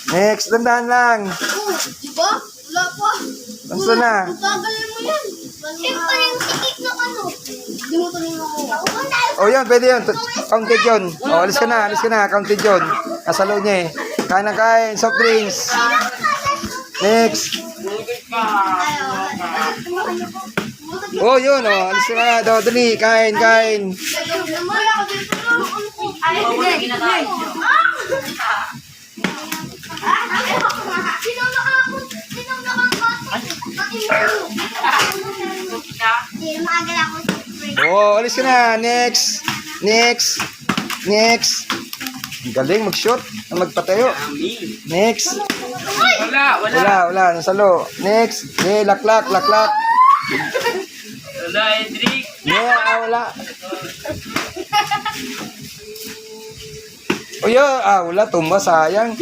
Next, dandahan lang. Diba? Wala pa. Tanso na. Tagalin mo yan. Siyempre yung sikip na ano. Hindi mo tuloy ako. O yun, pwede yun. Counted yun. O, alis ka na, alis ka na. Counted yun. Nasa loob niya eh. Kain na kain. Soft drinks. Next. Oh, yun o. Alis ka na. Dali, kain, kain. Oh, alis ka na. Next. Next. Next. Ang galing mag-shoot. Magpatayo. Next. Wala. Nasa loob. Next. Laklak. Wala, Edric. Wala. O yun, wala. Tumba, sayang.